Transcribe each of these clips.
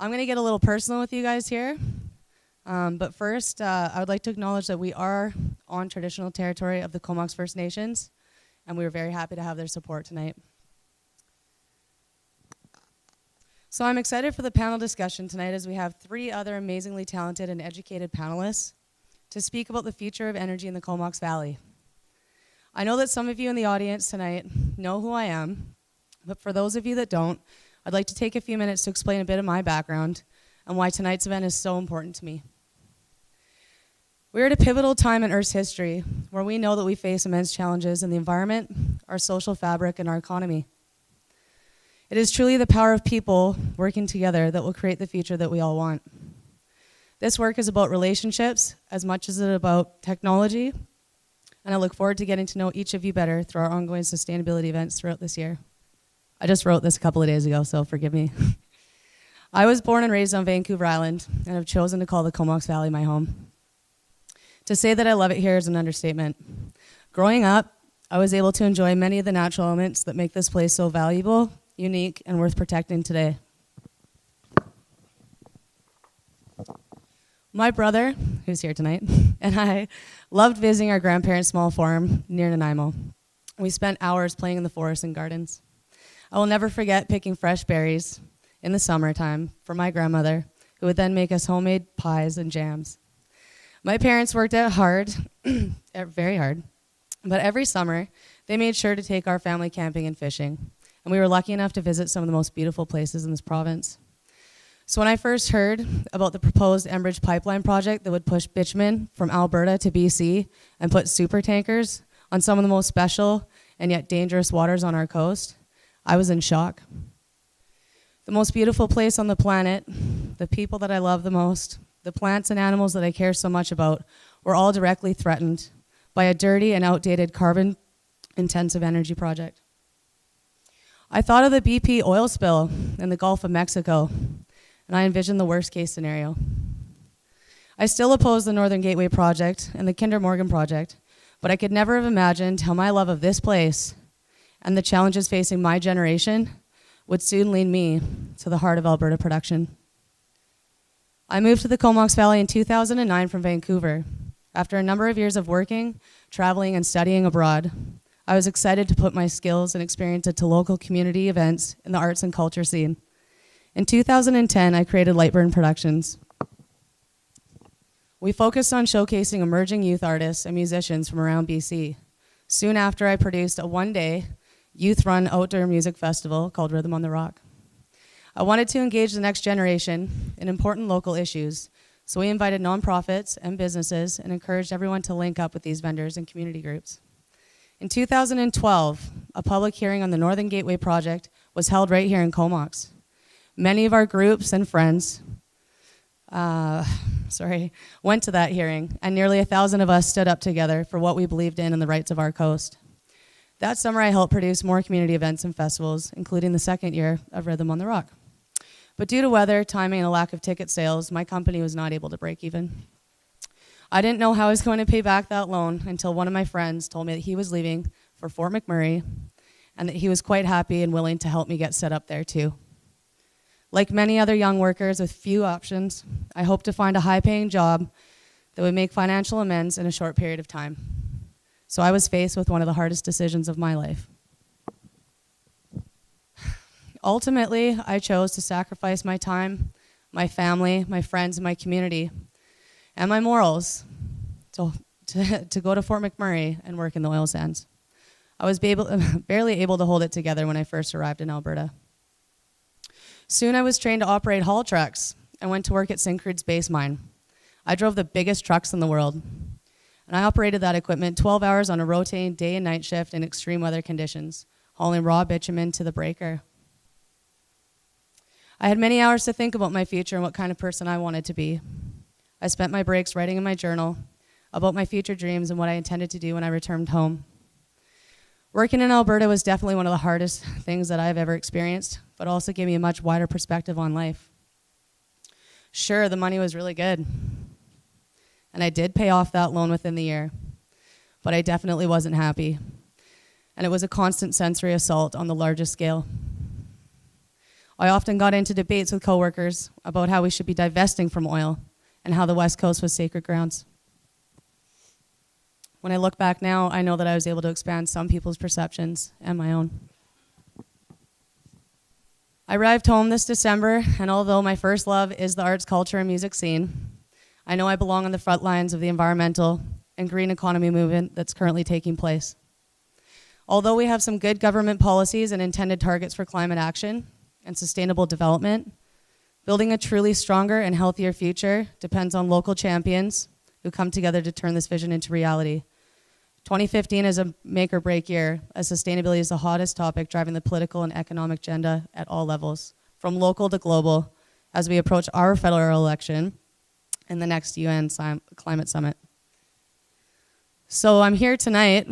I'm going to get a little personal with you guys here. But first, I would like to acknowledge that we are on traditional territory of the Comox First Nations, and we are very happy to have their support tonight. So I'm excited for the panel discussion tonight as we have 3 other amazingly talented and educated panelists to speak about the future of energy in the Comox Valley. I know that some of you in the audience tonight know who I am, but for those of you that don't, I'd like to take a few minutes to explain a bit of my background and why tonight's event is so important to me. We're at a pivotal time in Earth's history where we know that we face immense challenges in the environment, our social fabric, and our economy. It is truly the power of people working together that will create the future that we all want. This work is about relationships as much as it is about technology, and I look forward to getting to know each of you better through our ongoing sustainability events throughout this year. I just wrote this a couple of days ago, so forgive me. I was born and raised on Vancouver Island and have chosen to call the Comox Valley my home. To say that I love it here is an understatement. Growing up, I was able to enjoy many of the natural elements that make this place so valuable, unique, and worth protecting today. My brother, who's here tonight, and I loved visiting our grandparents' small farm near Nanaimo. We spent hours playing in the forests and gardens. I will never forget picking fresh berries in the summertime for my grandmother, who would then make us homemade pies and jams. My parents worked out hard, very hard, but every summer they made sure to take our family camping and fishing, and we were lucky enough to visit some of the most beautiful places in this province. So when I first heard about the proposed Enbridge pipeline project that would push bitumen from Alberta to BC and put super tankers on some of the most special and yet dangerous waters on our coast, I was in shock. The most beautiful place on the planet, the people that I love the most, the plants and animals that I care so much about were all directly threatened by a dirty and outdated carbon-intensive energy project. I thought of the BP oil spill in the Gulf of Mexico, and I envisioned the worst-case scenario. I still oppose the Northern Gateway project and the Kinder Morgan project, but I could never have imagined how my love of this place and the challenges facing my generation would soon lead me to the heart of Alberta production. I moved to the Comox Valley in 2009 from Vancouver. After a number of years of working, traveling, and studying abroad, I was excited to put my skills and experience into local community events in the arts and culture scene. In 2010, I created Lightburn Productions. We focused on showcasing emerging youth artists and musicians from around BC. Soon after, I produced a one-day youth-run outdoor music festival called Rhythm on the Rock. I wanted to engage the next generation in important local issues, so we invited nonprofits and businesses and encouraged everyone to link up with these vendors and community groups. In 2012, a public hearing on the Northern Gateway project was held right here in Comox. Many of our groups and friends went to that hearing, and nearly 1,000 of us stood up together for what we believed in and the rights of our coast. That summer, I helped produce more community events and festivals, including the second year of Rhythm on the Rock. But due to weather, timing, and a lack of ticket sales, my company was not able to break even. I didn't know how I was going to pay back that loan until one of my friends told me that he was leaving for Fort McMurray and that he was quite happy and willing to help me get set up there too. Like many other young workers with few options, I hoped to find a high-paying job that would make financial amends in a short period of time. So I was faced with one of the hardest decisions of my life. Ultimately, I chose to sacrifice my time, my family, my friends, and my community, and my morals to go to Fort McMurray and work in the oil sands. I was barely able to hold it together when I first arrived in Alberta. Soon I was trained to operate haul trucks and went to work at Syncrude's base mine. I drove the biggest trucks in the world, and I operated that equipment 12 hours on a rotating day and night shift in extreme weather conditions, hauling raw bitumen to the breaker. I had many hours to think about my future and what kind of person I wanted to be. I spent my breaks writing in my journal about my future dreams and what I intended to do when I returned home. Working in Alberta was definitely one of the hardest things that I've ever experienced, but also gave me a much wider perspective on life. Sure, the money was really good, and I did pay off that loan within the year, but I definitely wasn't happy, and it was a constant sensory assault on the largest scale. I often got into debates with coworkers about how we should be divesting from oil and how the West Coast was sacred grounds. When I look back now, I know that I was able to expand some people's perceptions and my own. I arrived home this December, and although my first love is the arts, culture, and music scene, I know I belong on the front lines of the environmental and green economy movement that's currently taking place. Although we have some good government policies and intended targets for climate action and sustainable development, building a truly stronger and healthier future depends on local champions who come together to turn this vision into reality. 2015 is a make or break year, as sustainability is the hottest topic driving the political and economic agenda at all levels, from local to global, as we approach our federal election and the next UN Climate Summit. So I'm here tonight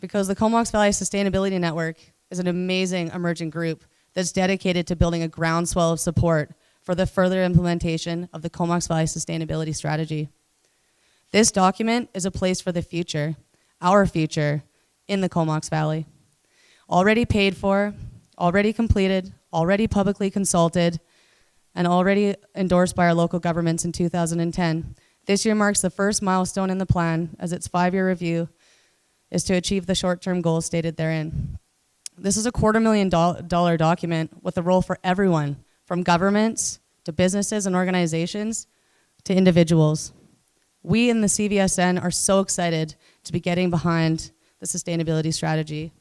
because the Comox Valley Sustainability Network is an amazing emerging group that's dedicated to building a groundswell of support for the further implementation of the Comox Valley Sustainability Strategy. This document is a place for the future, our future, in the Comox Valley. Already paid for, already completed, already publicly consulted, and already endorsed by our local governments in 2010. This year marks the first milestone in the plan, as its 5-year review is to achieve the short-term goals stated therein. This is a $250,000 document with a role for everyone, from governments to businesses and organizations to individuals. We in the CVSN are so excited to be getting behind the sustainability strategy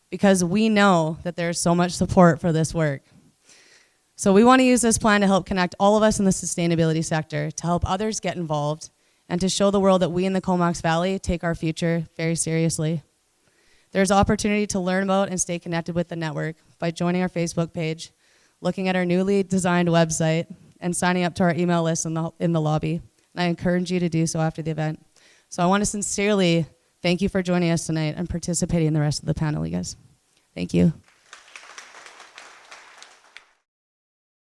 because we know that there's so much support for this work. So we want to use this plan to help connect all of us in the sustainability sector, to help others get involved, and to show the world that we in the Comox Valley take our future very seriously. There's opportunity to learn about and stay connected with the network by joining our Facebook page, looking at our newly designed website, and signing up to our email list in the lobby. And I encourage you to do so after the event. So I want to sincerely thank you for joining us tonight and participating in the rest of the panel, you guys. Thank you.